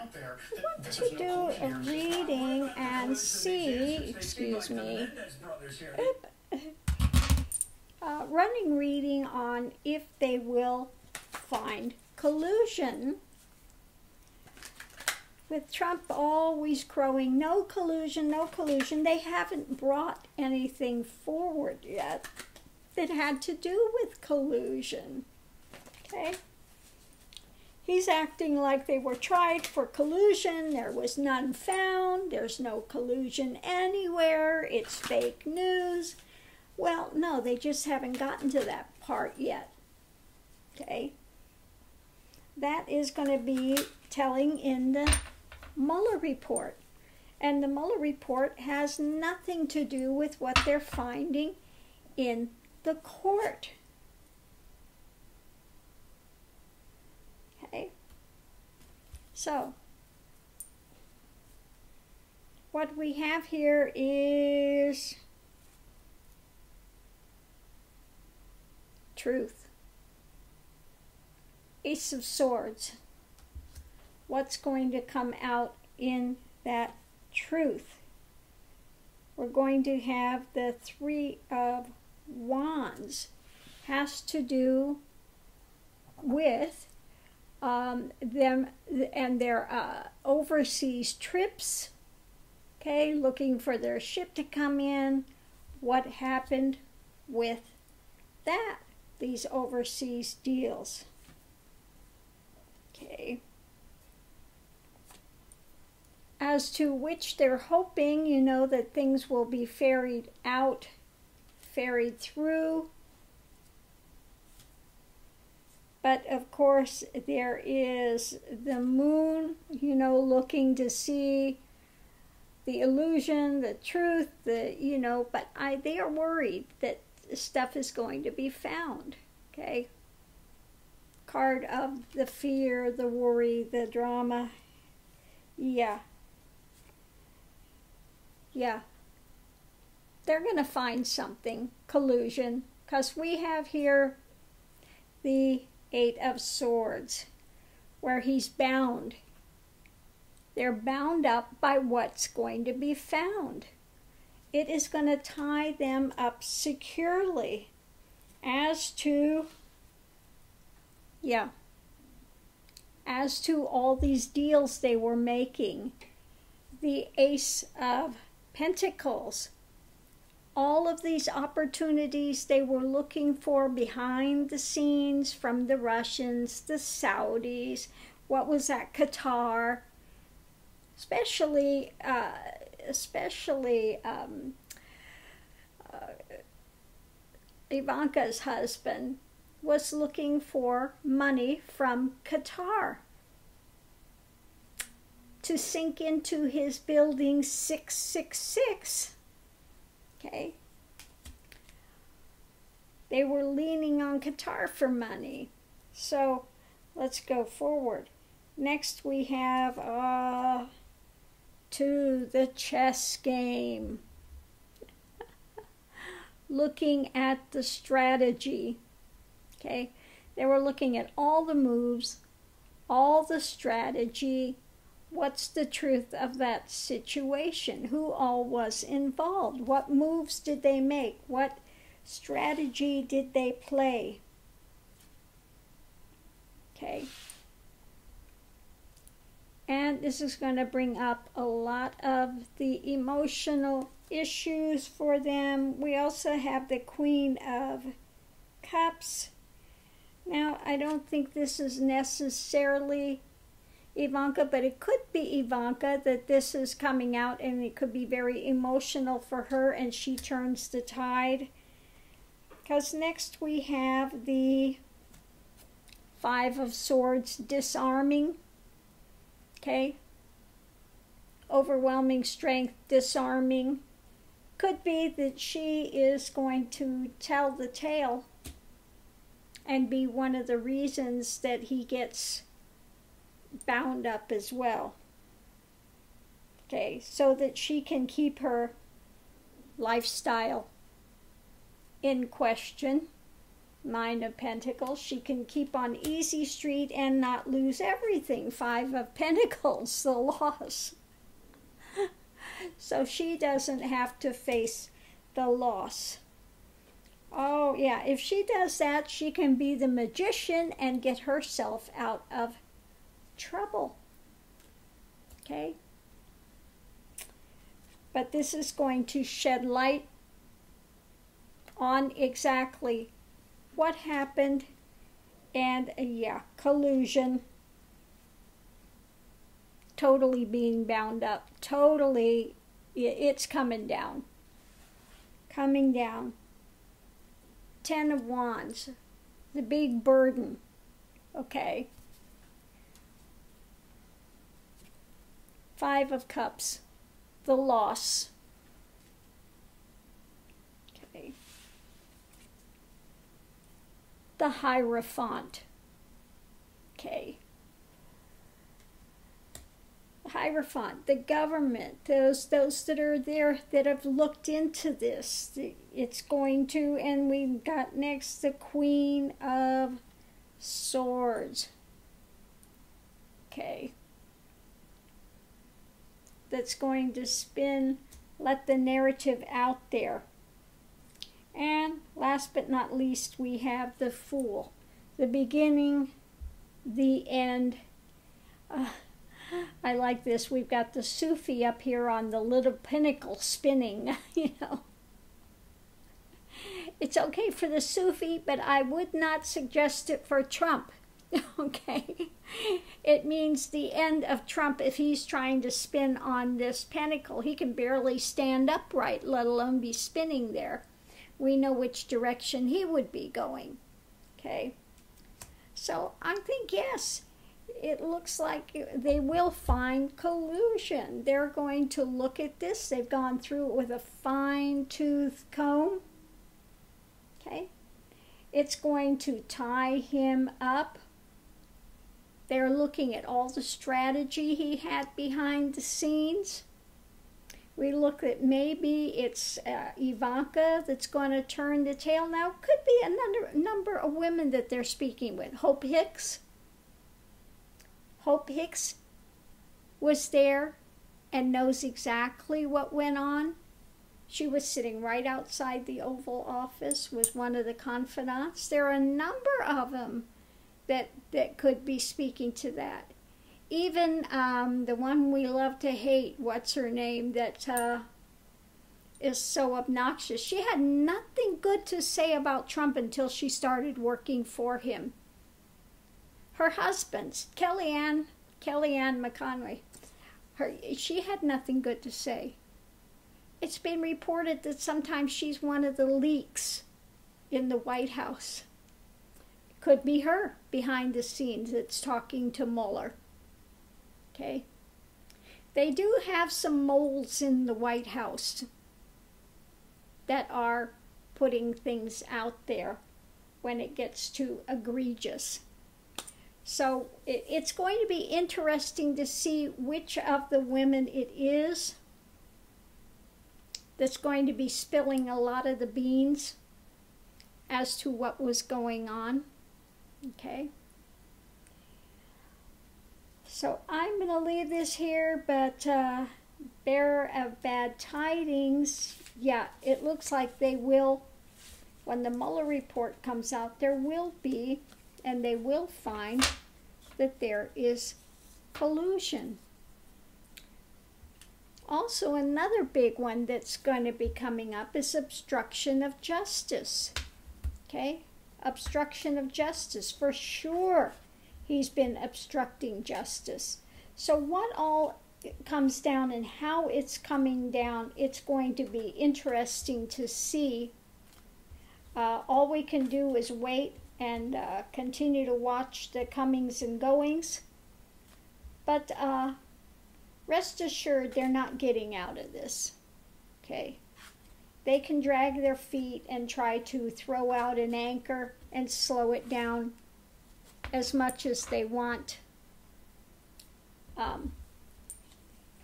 out there. Want to do a reading and see, excuse me, running reading on if they will find collusion. With Trump always crowing, no collusion, no collusion, they haven't brought anything forward yet that had to do with collusion. Okay? He's acting like they were tried for collusion. There was none found. There's no collusion anywhere. It's fake news. Well, no, they just haven't gotten to that part yet. Okay? That is going to be telling in the Mueller report. And the Mueller report has nothing to do with what they're finding in the court. Okay? So, what we have here is truth. Ace of Swords. What's going to come out in that truth? We're going to have the Three of Wands. Has to do with them and their overseas trips. Okay, looking for their ship to come in. What happened with that? These overseas deals. Okay. As to which they're hoping, you know, that things will be ferried out, ferried through. But of course, there is the moon, you know, looking to see the illusion, the truth, you know, but they are worried that stuff is going to be found, okay? Card of the fear, the worry, the drama. Yeah. Yeah. They're going to find something, collusion, because we have here the Eight of Swords, where he's bound. They're bound up by what's going to be found. It is going to tie them up securely as to, as to all these deals they were making. The Ace of Pentacles. All of these opportunities they were looking for behind the scenes from the Russians, the Saudis, what was that, Qatar, especially Ivanka's husband was looking for money from Qatar to sink into his building 666. Okay. They were leaning on Qatar for money. So let's go forward. Next we have to the chess game. Looking at the strategy. Okay. They were looking at all the moves, all the strategy. What's the truth of that situation? Who all was involved? What moves did they make? What strategy did they play? Okay. And this is going to bring up a lot of the emotional issues for them. We also have the Queen of Cups. Now, I don't think this is necessarily Ivanka, but it could be Ivanka that this is coming out, and it could be very emotional for her, and she turns the tide. Because next we have the Five of Swords, disarming. Okay? Overwhelming strength, disarming. Could be that she is going to tell the tale and be one of the reasons that he gets bound up as well. Okay, so that she can keep her lifestyle in question. Nine of Pentacles. She can keep on easy street and not lose everything. Five of Pentacles, the loss. So she doesn't have to face the loss. Oh, yeah, if she does that, she can be the magician and get herself out of trouble. Okay? But this is going to shed light on exactly what happened. And, yeah, collusion. Totally being bound up. Totally, it's coming down. Coming down. 10 of Wands, the big burden, okay. 5 of Cups, the loss, okay. The Hierophant, okay. Hierophant, the government, those that are there that have looked into this, it's going to, and we've got next the Queen of Swords. Okay. That's going to spin, let the narrative out there. And last but not least, we have the Fool. The beginning, the end. I like this. We've got the Sufi up here on the little pinnacle spinning, you know. It's okay for the Sufi, but I would not suggest it for Trump, okay? It means the end of Trump if he's trying to spin on this pinnacle. He can barely stand upright, let alone be spinning there. We know which direction he would be going, okay? So I think, yes, it looks like they will find collusion. They're going to look at this. They've gone through it with a fine-tooth comb. Okay? It's going to tie him up. They're looking at all the strategy he had behind the scenes. We look at maybe it's Ivanka that's going to turn the tail. Now, could be another number of women that they're speaking with. Hope Hicks. Hope Hicks was there and knows exactly what went on. She was sitting right outside the Oval Office, was one of the confidants. There are a number of them that could be speaking to that. Even the one we love to hate, what's her name, that is so obnoxious. She had nothing good to say about Trump until she started working for him. Her husband, Kellyanne McConaughey, she had nothing good to say. It's been reported that sometimes she's one of the leaks in the White House. It could be her behind the scenes that's talking to Mueller. Okay? They do have some moles in the White House that are putting things out there when it gets too egregious. So it's going to be interesting to see which of the women it is that's going to be spilling a lot of the beans as to what was going on. Okay. So I'm going to leave this here, but bearer of bad tidings, yeah, it looks like they will, when the Mueller report comes out, there will be, and they will find that there is collusion. Also, another big one that's going to be coming up is obstruction of justice. Okay? Obstruction of justice, for sure. He's been obstructing justice. So what all comes down and how it's coming down, it's going to be interesting to see. All we can do is wait and continue to watch the comings and goings. But rest assured, they're not getting out of this. Okay? They can drag their feet and try to throw out an anchor and slow it down as much as they want.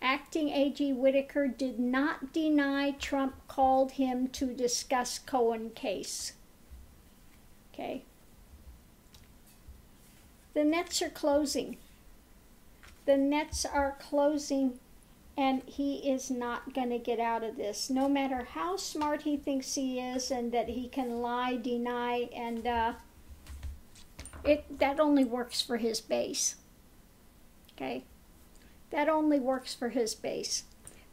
Acting AG Whitaker did not deny Trump called him to discuss Cohen case. Okay. The nets are closing. The nets are closing, and he is not going to get out of this. No matter how smart he thinks he is and that he can lie, deny, and that only works for his base. Okay? That only works for his base.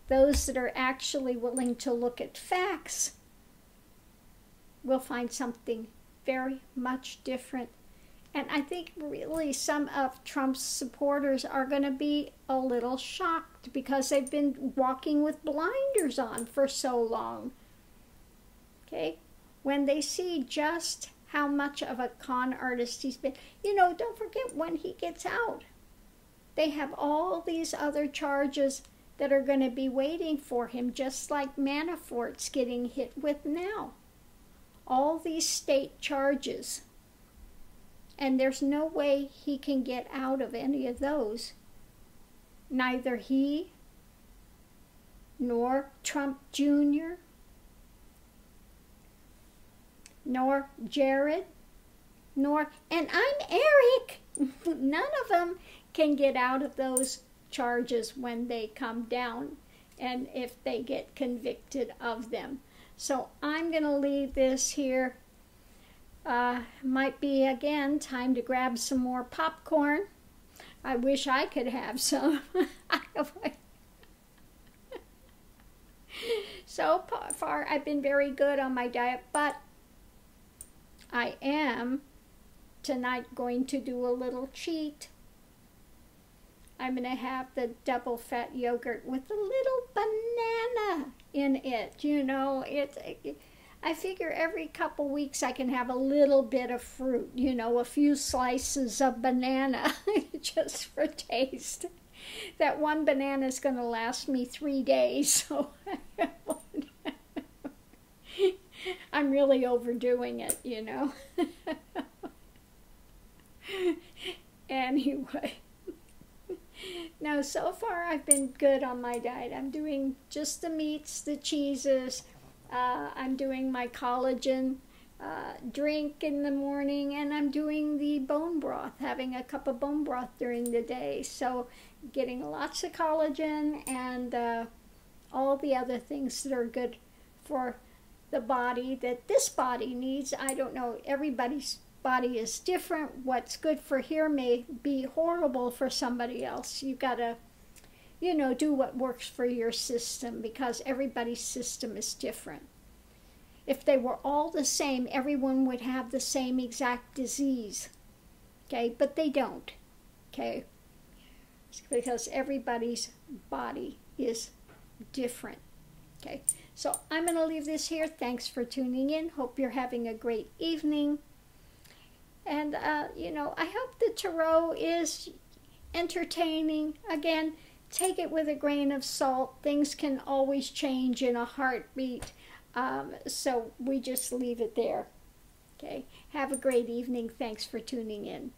Those that are actually willing to look at facts will find something very much different. And I think really some of Trump's supporters are going to be a little shocked because they've been walking with blinders on for so long. Okay? When they see just how much of a con artist he's been. You know, don't forget when he gets out. They have all these other charges that are going to be waiting for him, just like Manafort's getting hit with now. All these state charges. And there's no way he can get out of any of those. Neither he nor Trump Jr. nor Jared and I'm Eric. None of them can get out of those charges when they come down and if they get convicted of them. So I'm going to leave this here. Might be, again, time to grab some more popcorn. I wish I could have some. So far, I've been very good on my diet, but I am tonight going to do a little cheat. I'm going to have the double fat yogurt with a little banana in it. You know, I figure every couple weeks I can have a little bit of fruit, you know, a few slices of banana just for taste. That one banana is going to last me 3 days, so I'm really overdoing it, you know. Anyway. Now, so far I've been good on my diet. I'm doing just the meats, the cheeses. I'm doing my collagen drink in the morning, and I'm doing the bone broth, having a cup of bone broth during the day. So getting lots of collagen and all the other things that are good for the body that this body needs. I don't know, everybody's body is different. What's good for here may be horrible for somebody else. You gotta, you know, do what works for your system because everybody's system is different. If they were all the same, everyone would have the same exact disease. Okay, but they don't. Okay, because everybody's body is different. Okay, so I'm going to leave this here. Thanks for tuning in. Hope you're having a great evening. And, you know, I hope the tarot is entertaining. Again, take it with a grain of salt. Things can always change in a heartbeat. So we just leave it there. Okay. Have a great evening. Thanks for tuning in.